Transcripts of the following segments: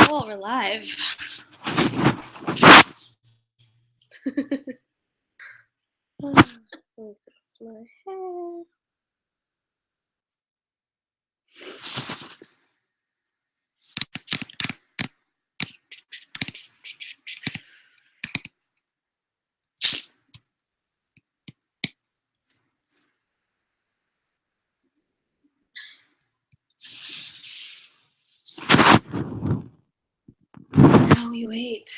Oh, we're live. Oh, fix my hair. Now we wait.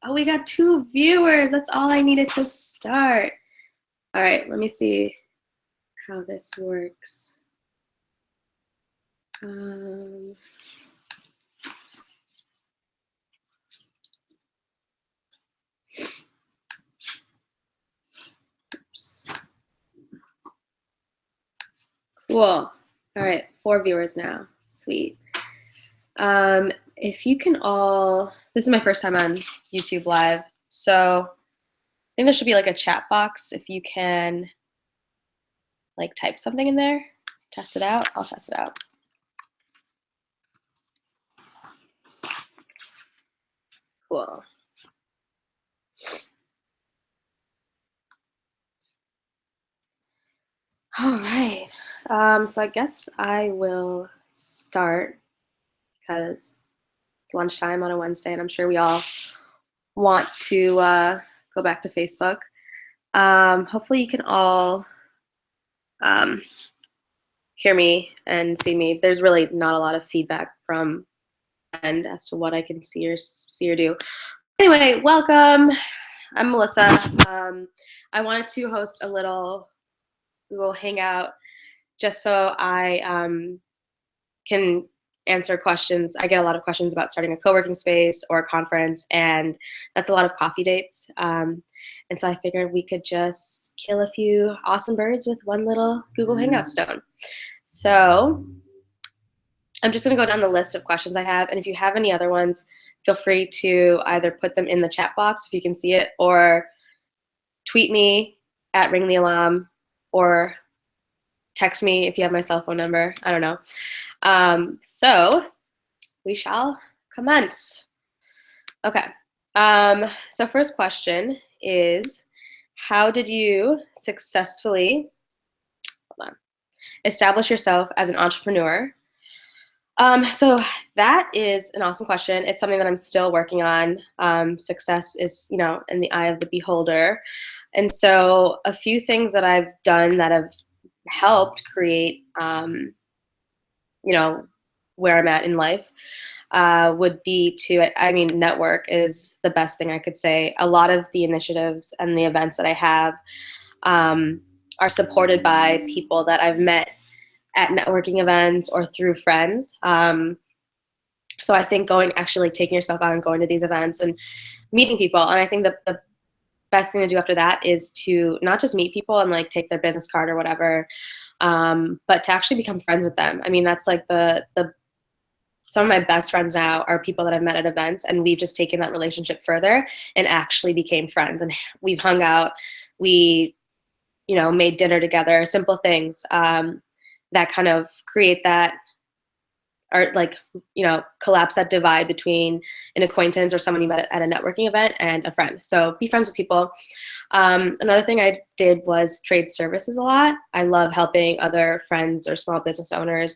Oh, we got 2 viewers. That's all I needed to start. All right, let me see how this works. Oops. Cool. All right, 4 viewers now. Sweet. If you can all, this is my first time on YouTube Live, so I think there should be like a chat box. If you can like type something in there, test it out. I'll test it out. Cool. All right. So I guess I will start because it's lunchtime on a Wednesday, and I'm sure we all want to go back to Facebook. Hopefully you can all hear me and see me. There's really not a lot of feedback from end as to what I can see or do. Anyway, welcome. I'm Melissa. I wanted to host a little Google Hangout just so I can answer questions. I get a lot of questions about starting a co-working space or a conference, and that's a lot of coffee dates. And so I figured we could just kill a few awesome birds with one little Google Hangout stone. So I'm just going to go down the list of questions I have, and if you have any other ones, feel free to either put them in the chat box if you can see it, or tweet me at Ring the Alarm, or text me if you have my cell phone number. I don't know. So we shall commence. Okay. So first question is, how did you successfully establish yourself as an entrepreneur? So that is an awesome question. It's something that I'm still working on. Success is, in the eye of the beholder. And so a few things that I've done that have helped create, where I'm at in life would be network is the best thing I could say. A lot of the initiatives and the events that I have are supported by people that I've met at networking events or through friends. So I think taking yourself out and going to these events and meeting people. And I think that the best thing to do after that is to not just meet people and like take their business card or whatever, but to actually become friends with them. I mean, that's like some of my best friends now are people that I've met at events, and we've just taken that relationship further and actually became friends. And we've hung out, we, made dinner together, simple things that kind of create that, or collapse that divide between an acquaintance or someone you met at a networking event and a friend. So be friends with people. Another thing I did was trade services a lot. I love helping other friends or small business owners.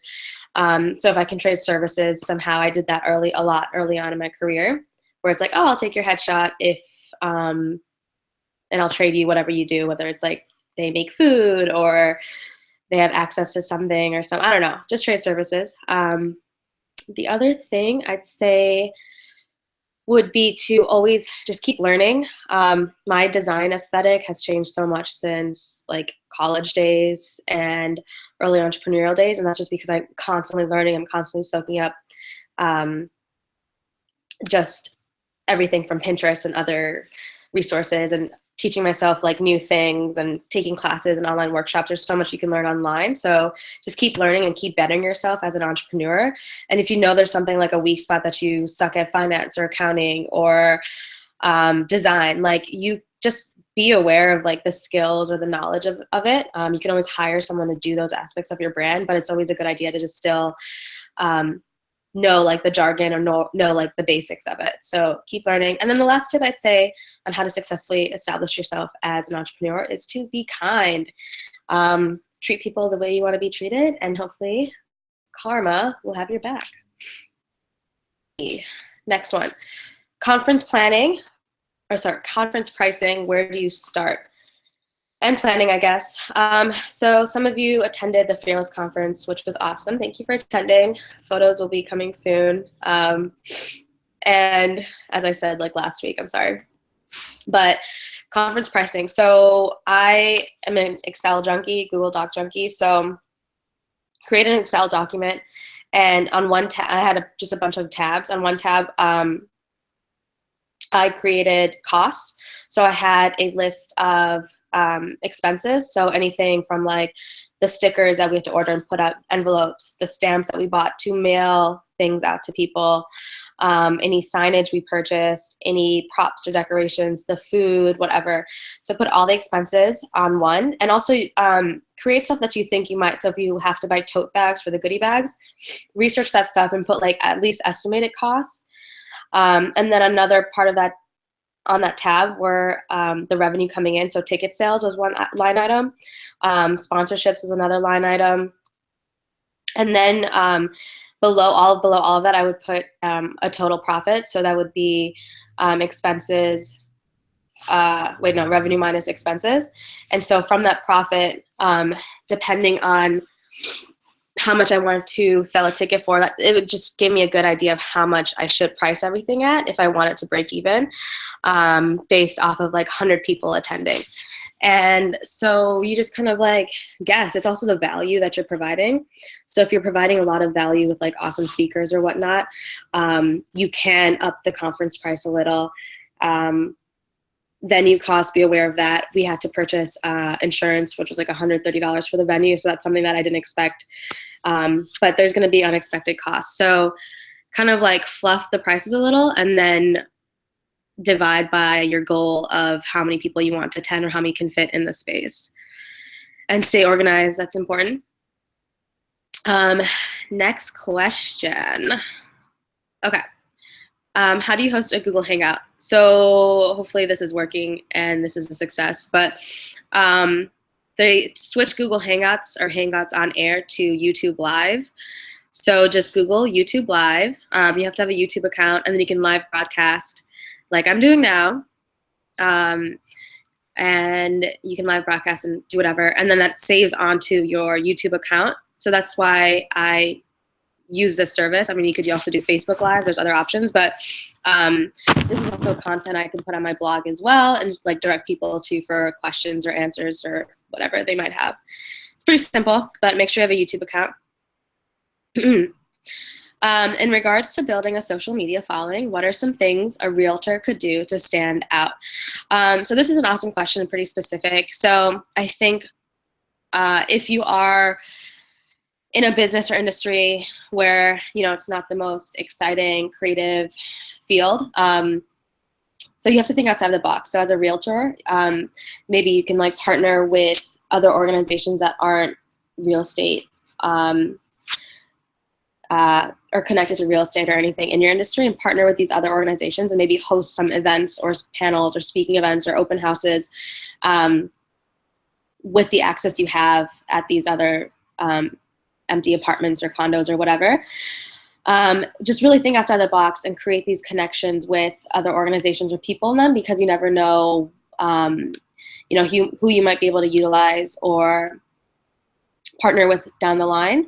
So if I can trade services, somehow I did that a lot early on in my career, where it's like, oh, I'll take your headshot and I'll trade you whatever you do, whether it's like they make food or they have access to something or I don't know, just trade services. The other thing I'd say would be to always just keep learning. My design aesthetic has changed so much since like college days and early entrepreneurial days, and that's just because I'm constantly learning. I'm constantly soaking up just everything from Pinterest and other resources, and teaching myself like new things and taking classes and online workshops. There's so much you can learn online. So just keep learning and keep bettering yourself as an entrepreneur. And if you know there's something like a weak spot that you suck at, finance or accounting or design, like you just be aware of like the skills or the knowledge of it. You can always hire someone to do those aspects of your brand, but it's always a good idea to just still know like the jargon or know like the basics of it. So keep learning. And then the last tip I'd say on how to successfully establish yourself as an entrepreneur is to be kind. Treat people the way you want to be treated, and hopefully karma will have your back. Next one, conference pricing. Where do you start? And planning, I guess. So some of you attended the Fearless Conference, which was awesome. Thank you for attending. Photos will be coming soon. And as I said, like last week, I'm sorry. But conference pricing. So I am an Excel junkie, Google Doc junkie. So create an Excel document. And on one tab, I had just a bunch of tabs. On one tab, I created costs. So I had a list of expenses. So anything from like the stickers that we had to order and put out envelopes, the stamps that we bought to mail things out to people, any signage we purchased, any props or decorations, the food, whatever. So put all the expenses on one, and also create stuff that you think you might. So if you have to buy tote bags for the goodie bags, research that stuff and put like at least estimated costs. And then another part of that on that tab were the revenue coming in. So ticket sales was one line item. Sponsorships is another line item. And then below all of that, I would put a total profit. So that would be expenses, revenue minus expenses. And so from that profit, depending on how much I wanted to sell a ticket for, that it would just give me a good idea of how much I should price everything at if I wanted to break even, based off of like 100 people attending. And so you just kind of like guess. It's also the value that you're providing. So if you're providing a lot of value with like awesome speakers or whatnot, you can up the conference price a little. Venue costs, be aware of that. We had to purchase insurance, which was like $130 for the venue. So that's something that I didn't expect. But there's going to be unexpected costs. So kind of like fluff the prices a little, and then divide by your goal of how many people you want to attend or how many can fit in the space. And stay organized. That's important. Next question. Okay. How do you host a Google Hangout? So hopefully this is working and this is a success, but they switched Google Hangouts or Hangouts on Air to YouTube Live. So just Google YouTube Live. You have to have a YouTube account, and then you can live broadcast like I'm doing now. And you can live broadcast and do whatever. And then that saves onto your YouTube account. So that's why I use this service. I mean, you could also do Facebook Live. There's other options, but this is also content I can put on my blog as well, and like direct people to for questions or answers or whatever they might have. It's pretty simple, but make sure you have a YouTube account. In regards to building a social media following, what are some things a realtor could do to stand out? So this is an awesome question and pretty specific. So I think if you are in a business or industry where, you know, it's not the most exciting, creative field, so you have to think outside the box. So as a realtor, maybe you can like partner with other organizations that aren't real estate, or connected to real estate or anything in your industry, and partner with these other organizations and maybe host some events or panels or speaking events or open houses with the access you have at these other empty apartments or condos or whatever. Just really think outside the box and create these connections with other organizations or people in them, because you never know, you know, who you might be able to utilize or partner with down the line.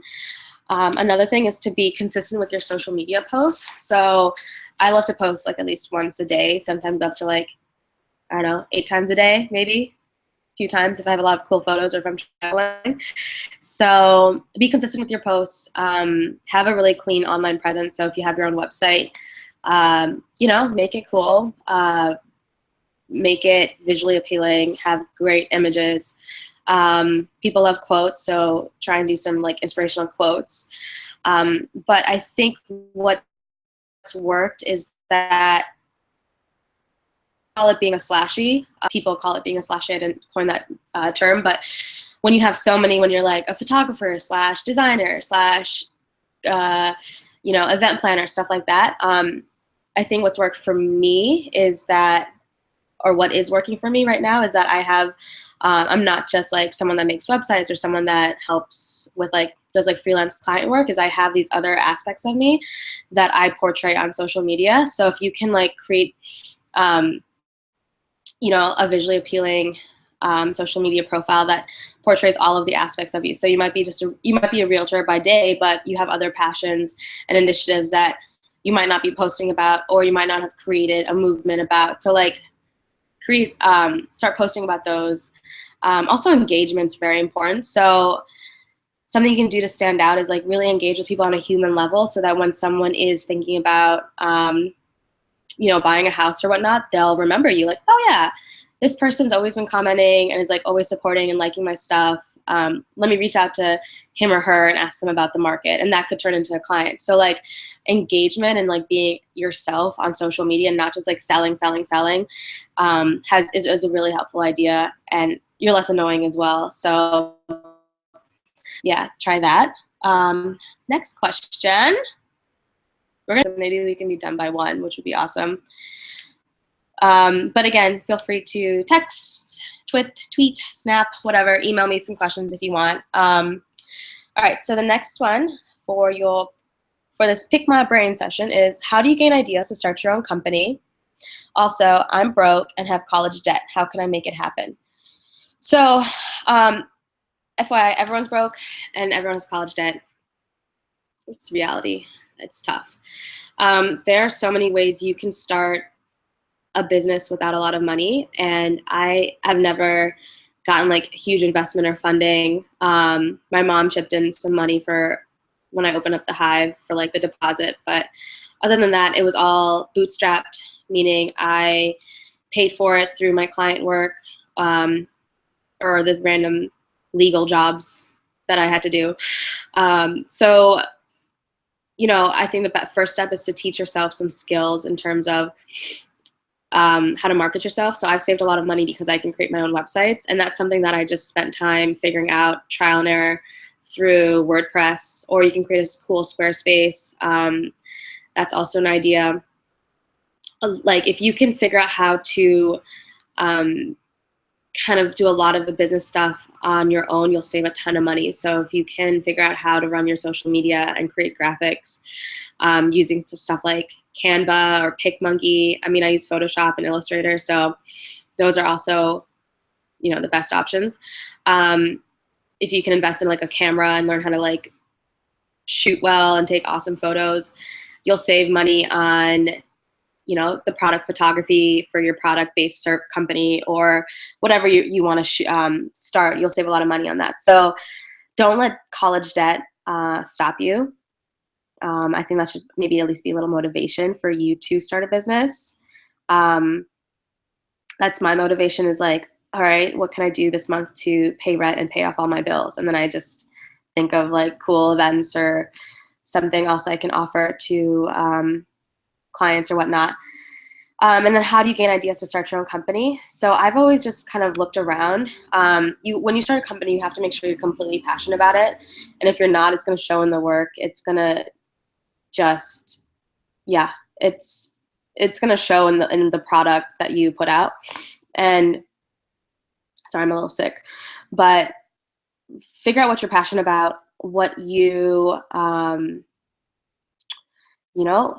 Another thing is to be consistent with your social media posts. So I love to post like at least once a day, sometimes up to like, I don't know, 8 times a day, maybe a few times if I have a lot of cool photos or if I'm traveling. So be consistent with your posts. Have a really clean online presence. So if you have your own website, you know, make it cool. Make it visually appealing, have great images. People love quotes, so try and do some like inspirational quotes. But I think what's worked is that call it being a slashy. People call it being a slashy. I didn't coin that term, but when you have so many, when you're like a photographer / designer / event planner, stuff like that. I think what's worked for me is that, or what is working for me right now is that I have, I'm not just like someone that makes websites or someone that helps with like, does like freelance client work, is I have these other aspects of me that I portray on social media. So if you can like create, a visually appealing social media profile that portrays all of the aspects of you. So you might be a realtor by day, but you have other passions and initiatives that you might not be posting about, or you might not have created a movement about. So like start posting about those. Also, engagement's very important. So something you can do to stand out is like really engage with people on a human level, so that when someone is thinking about buying a house or whatnot, they'll remember you. Like, oh yeah, this person's always been commenting and is like always supporting and liking my stuff. Let me reach out to him or her and ask them about the market, and that could turn into a client. So like engagement and like being yourself on social media, and not just like selling, is a really helpful idea, and you're less annoying as well. So yeah, try that. Next question. Maybe we can be done by 1, which would be awesome. But again, feel free to text, tweet, snap, whatever. Email me some questions if you want. All right, so the next one for this Pick My Brain session is, how do you gain ideas to start your own company? Also, I'm broke and have college debt. How can I make it happen? So, FYI, everyone's broke and everyone has college debt. It's reality. It's tough. There are so many ways you can start a business without a lot of money, and I have never gotten like huge investment or funding. My mom chipped in some money for when I opened up the Hive for like the deposit, but other than that, it was all bootstrapped, meaning I paid for it through my client work, or the random legal jobs that I had to do. So I think the first step is to teach yourself some skills in terms of how to market yourself. So I've saved a lot of money because I can create my own websites, and that's something that I just spent time figuring out, trial and error, through WordPress, or you can create a cool Squarespace. That's also an idea. Like if you can figure out how to kind of do a lot of the business stuff on your own, you'll save a ton of money. So if you can figure out how to run your social media and create graphics using stuff like Canva or PicMonkey. I mean, I use Photoshop and Illustrator, so those are also, the best options. If you can invest in like a camera and learn how to like shoot well and take awesome photos, you'll save money on the product photography for your product-based company, or whatever you want to start. You'll save a lot of money on that. So don't let college debt stop you. I think that should maybe at least be a little motivation for you to start a business. That's my motivation, is like, all right, what can I do this month to pay rent and pay off all my bills? And then I just think of like cool events or something else I can offer to clients or whatnot. And then how do you gain ideas to start your own company? So I've always just kind of looked around. When you start a company, you have to make sure you're completely passionate about it. And if you're not, it's going to show in the work. It's going to just, yeah, it's going to show in the product that you put out. And sorry, I'm a little sick, but figure out what you're passionate about, what you,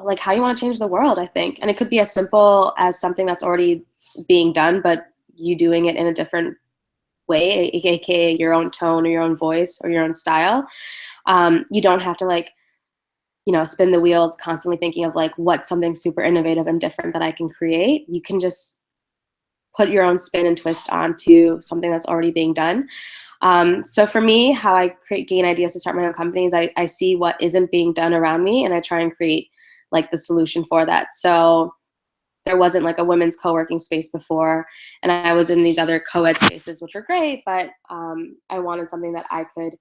like how you want to change the world, I think. And it could be as simple as something that's already being done, but you doing it in a different way, aka your own tone or your own voice or your own style. You don't have to like, spin the wheels constantly thinking of like what's something super innovative and different that I can create. You can just put your own spin and twist onto something that's already being done. So for me, how I gain ideas to start my own companies, I see what isn't being done around me, and I try and create like the solution for that. So there wasn't like a women's co-working space before, and I was in these other co-ed spaces, which were great, but I wanted something that I could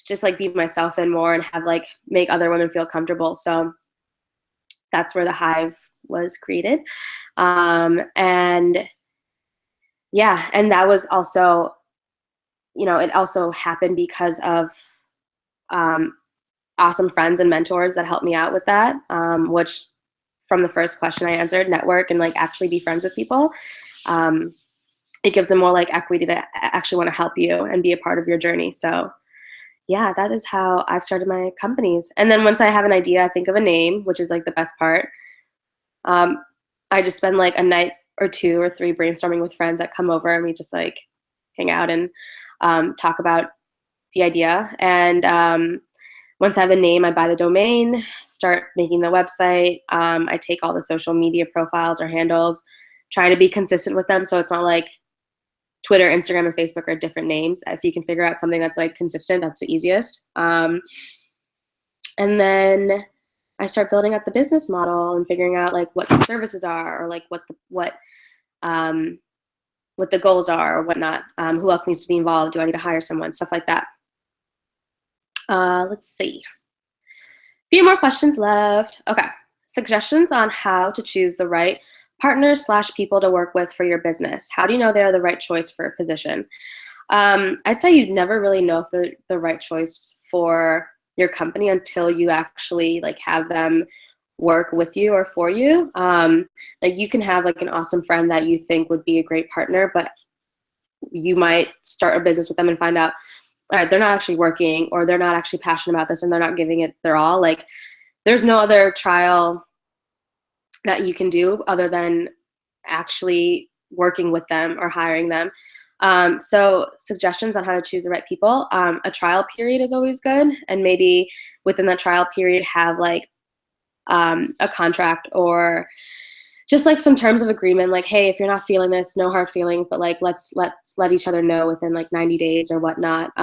just like be myself in more and have like make other women feel comfortable. So that's where the Hive was created. And yeah, and that was also, it also happened because of awesome friends and mentors that help me out with that, which from the first question I answered, network and like actually be friends with people. It gives them more like equity to actually want to help you and be a part of your journey. So yeah, that is how I've started my companies. And then once I have an idea, I think of a name, which is like the best part. I just spend like a night or 2 or 3 brainstorming with friends that come over, and we just like hang out and talk about the idea. And once I have a name, I buy the domain, start making the website. I take all the social media profiles or handles, try to be consistent with them. So it's not like Twitter, Instagram, and Facebook are different names. If you can figure out something that's like consistent, that's the easiest. And then I start building up the business model and figuring out like what the services are, or like what the goals are or whatnot. Who else needs to be involved? Do I need to hire someone? Stuff like that. Let's see. A few more questions left. Okay. Suggestions on how to choose the right partners/people to work with for your business. How do you know they're the right choice for a position? I'd say you'd never really know if they're the right choice for your company until you actually like have them work with you or for you. Like you can have like an awesome friend that you think would be a great partner, but you might start a business with them and find out, all right, they're not actually working, or they're not actually passionate about this, and they're not giving it their all. Like there's no other trial that you can do other than actually working with them or hiring them. So suggestions on how to choose the right people. A trial period is always good, and maybe within that trial period have like a contract or just like some terms of agreement, like, hey, if you're not feeling this, no hard feelings, but like let's let each other know within like 90 days or whatnot.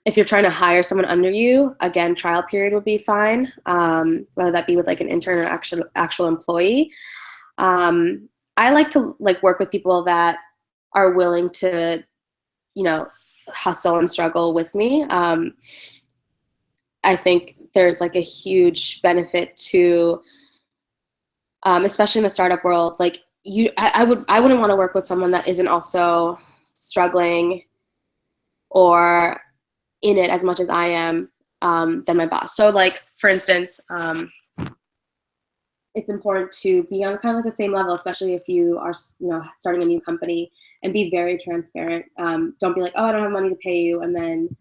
If you're trying to hire someone under you, again, trial period would be fine, whether that be with like an intern or actual employee. I like to like work with people that are willing to, you know, hustle and struggle with me. I think there's like a huge benefit to, especially in the startup world, like I wouldn't want to work with someone that isn't also struggling or in it as much as I am, than my boss. So like, for instance, it's important to be on kind of like the same level, especially if you are, you know, starting a new company, and be very transparent. Don't be like, oh, I don't have money to pay you, and then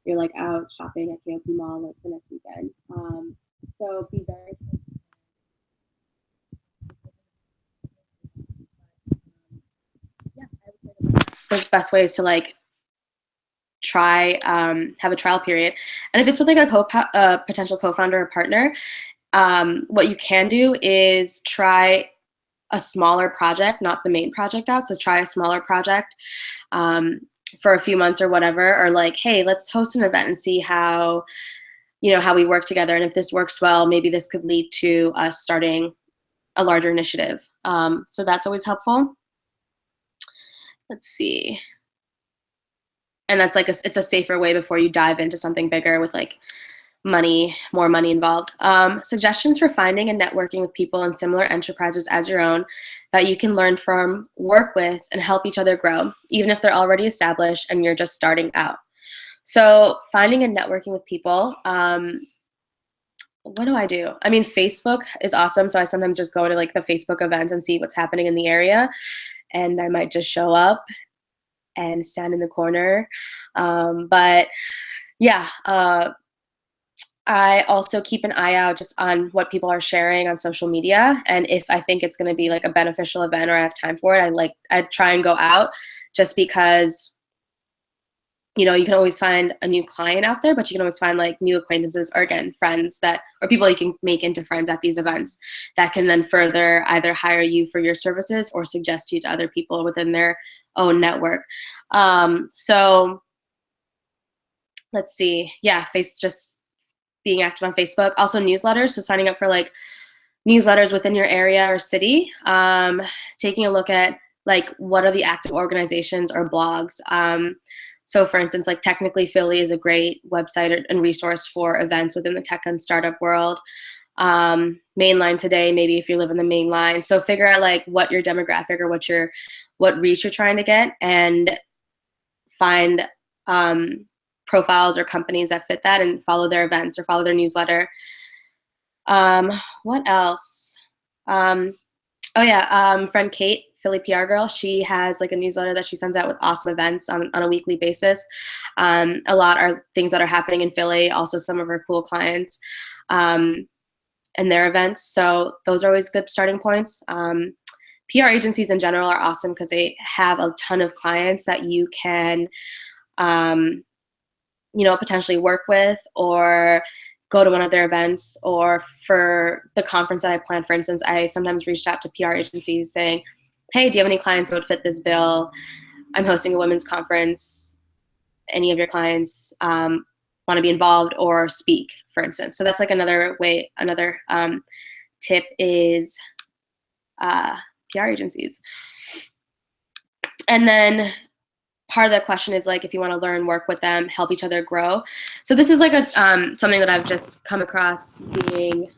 you're like out shopping at KOP Mall like the next weekend. So be very yeah, I would say the best way is to like try have a trial period, and if it's with like a potential co-founder or partner, what you can do is try a smaller project, not the main project out. So try a smaller project for a few months or whatever, or like, hey, let's host an event and see how, you know, how we work together, and if this works well, maybe this could lead to us starting a larger initiative. So that's always helpful. Let's see. And that's like it's a safer way before you dive into something bigger with like more money involved. Suggestions for finding and networking with people in similar enterprises as your own that you can learn from, work with, and help each other grow, even if they're already established and you're just starting out. So finding and networking with people, what do I do? I mean, Facebook is awesome. So I sometimes just go to like the Facebook events and see what's happening in the area. And I might just show up and stand in the corner. But yeah, I also keep an eye out just on what people are sharing on social media. And if I think it's going to be like a beneficial event or I have time for it, I try and go out, just because, you know, you can always find a new client out there, but you can always find like new acquaintances, or again, friends that, or people you can make into friends at these events that can then further either hire you for your services or suggest you to other people within their own network. So let's see. Yeah, just being active on Facebook. Also newsletters, so signing up for like newsletters within your area or city. Taking a look at like what are the active organizations or blogs. So for instance, like Technically Philly is a great website and resource for events within the tech and startup world. Mainline Today, maybe if you live in the main line. So figure out like what your demographic or what reach you're trying to get, and find profiles or companies that fit that and follow their events or follow their newsletter. What else? Oh yeah, friend Kate, Philly PR girl, she has like a newsletter that she sends out with awesome events on a weekly basis. A lot are things that are happening in Philly, also some of her cool clients and their events. So those are always good starting points. PR agencies in general are awesome because they have a ton of clients that you can, potentially work with or go to one of their events. Or for the conference that I plan, for instance, I sometimes reached out to PR agencies saying, hey, do you have any clients that would fit this bill? I'm hosting a women's conference. Any of your clients want to be involved or speak, for instance? So that's like another way, another tip is PR agencies. And then part of that question is like, if you want to learn, work with them, help each other grow. So this is like a something that I've just come across being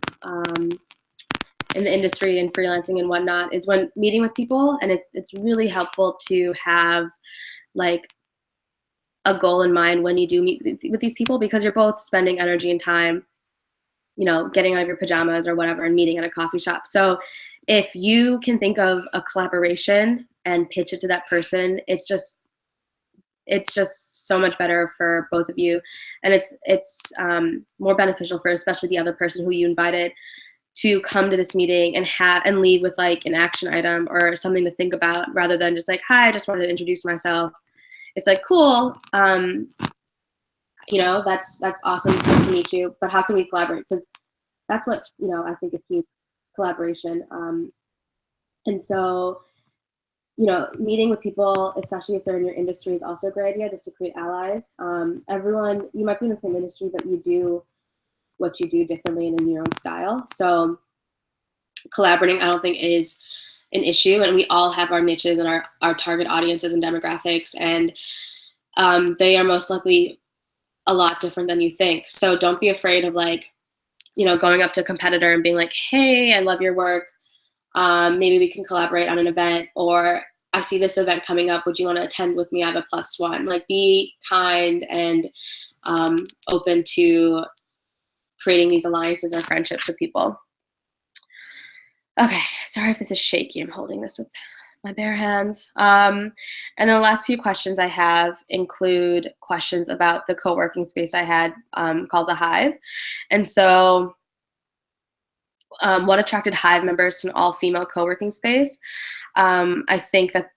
in the industry and freelancing and whatnot, is when meeting with people, and it's really helpful to have like a goal in mind when you do meet with these people, because you're both spending energy and time, getting out of your pajamas or whatever and meeting at a coffee shop. So if you can think of a collaboration and pitch it to that person, it's just so much better for both of you, and it's more beneficial for especially the other person who you invited to come to this meeting and leave with like an action item or something to think about, rather than just like, hi, I just wanted to introduce myself. It's like, cool, that's awesome, nice to meet you, but how can we collaborate? Because that's what I think is key, is collaboration. And so meeting with people, especially if they're in your industry, is also a great idea, just to create allies. Everyone, you might be in the same industry, but you do what you do differently and in your own style. So collaborating, I don't think, is an issue. And we all have our niches and our target audiences and demographics, and they are most likely a lot different than you think. So don't be afraid of like, going up to a competitor and being like, hey, I love your work. Maybe we can collaborate on an event, or I see this event coming up. Would you want to attend with me? I have a +1. Like, be kind and open to creating these alliances or friendships with people. Okay, sorry if this is shaky. I'm holding this with my bare hands. And then the last few questions I have include questions about the co-working space I had called the Hive. And so what attracted Hive members to an all-female co-working space? I think that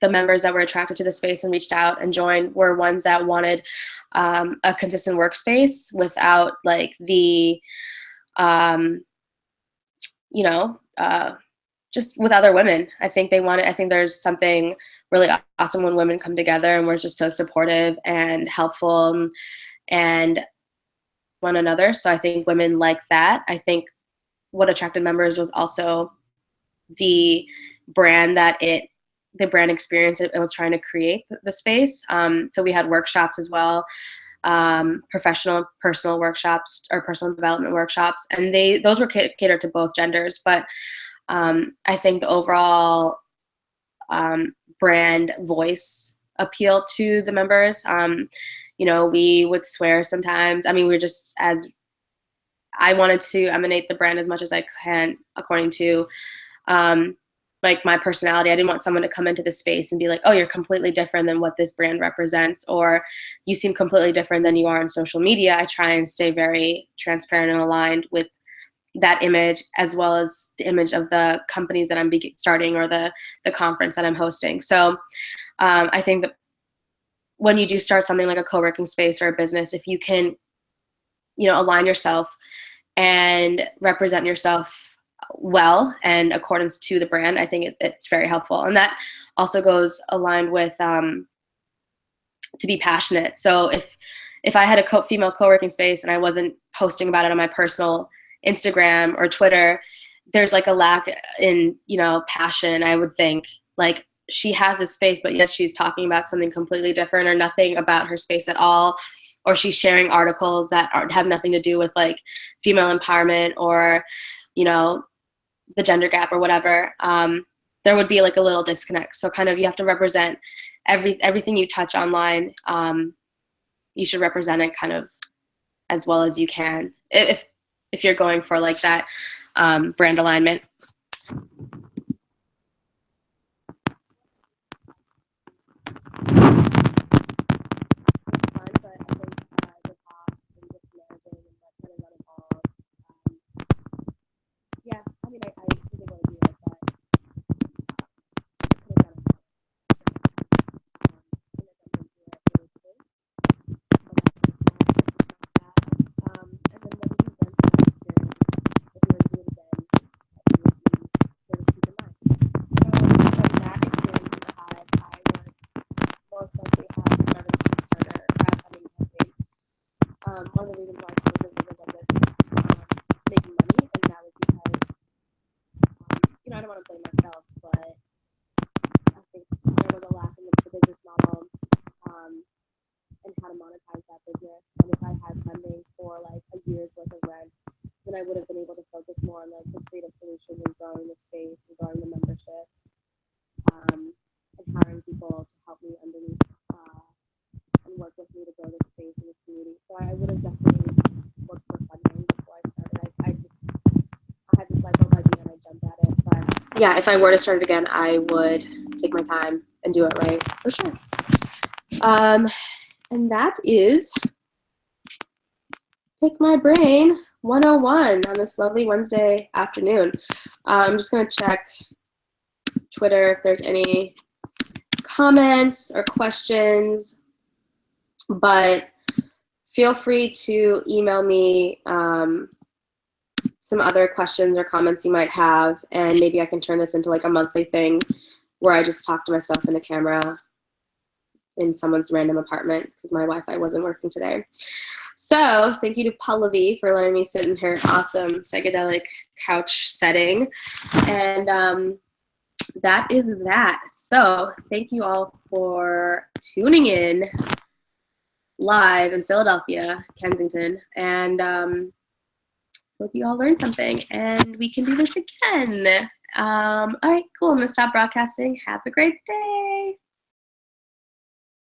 the members that were attracted to the space and reached out and joined were ones that wanted a consistent workspace without like the, just with other women. I think there's something really awesome when women come together and we're just so supportive and helpful and one another. So I think women like that. I think what attracted members was also the brand experience it was trying to create the space. So we had workshops as well, personal workshops or personal development workshops, and those were catered to both genders. But I think the overall brand voice appealed to the members. We would swear sometimes. I mean, I wanted to emanate the brand as much as I can according to like my personality. I didn't want someone to come into the space and be like, oh, you're completely different than what this brand represents, or you seem completely different than you are on social media. I try and stay very transparent and aligned with that image, as well as the image of the companies that I'm starting or the conference that I'm hosting. So I think that when you do start something like a co-working space or a business, if you can, align yourself and represent yourself well and accordance to the brand, I think it's very helpful. And that also goes aligned with to be passionate. So if I had a female co-working space and I wasn't posting about it on my personal Instagram or Twitter, there's like a lack in passion. I would think, like, she has a space, but yet she's talking about something completely different, or nothing about her space at all, or she's sharing articles that have nothing to do with like female empowerment or the gender gap or whatever. There would be like a little disconnect. So kind of you have to represent everything you touch online, you should represent it kind of as well as you can if you're going for like that brand alignment. Yeah, I mean, I think it would be like that. One of the reasons why I was making money, and that was because, you know, I don't want to blame myself, but I think there was a lack in the business model, and how to monetize that business. And if I had funding for like a year's worth of rent, then I would have been able to focus more on like the creative solutions and growing the space and growing the membership, and hiring people to help me underneath, and work with me to grow the space in the community. So I would have definitely looked for funding before I started. I had this light bulb idea and I jumped at it. But yeah, if I were to start it again, I would take my time and do it right for sure. And that is Pick My Brain 101 on this lovely Wednesday afternoon. I'm just going to check Twitter if there's any comments or questions, but feel free to email me some other questions or comments you might have, and maybe I can turn this into like a monthly thing where I just talk to myself in the camera in someone's random apartment because my Wi-Fi wasn't working today. So thank you to Pallavi for letting me sit in her awesome psychedelic couch setting. And that is that. So thank you all for tuning in live in Philadelphia, Kensington. And hope you all learned something and we can do this again. All right, cool. I'm going to stop broadcasting. Have a great day.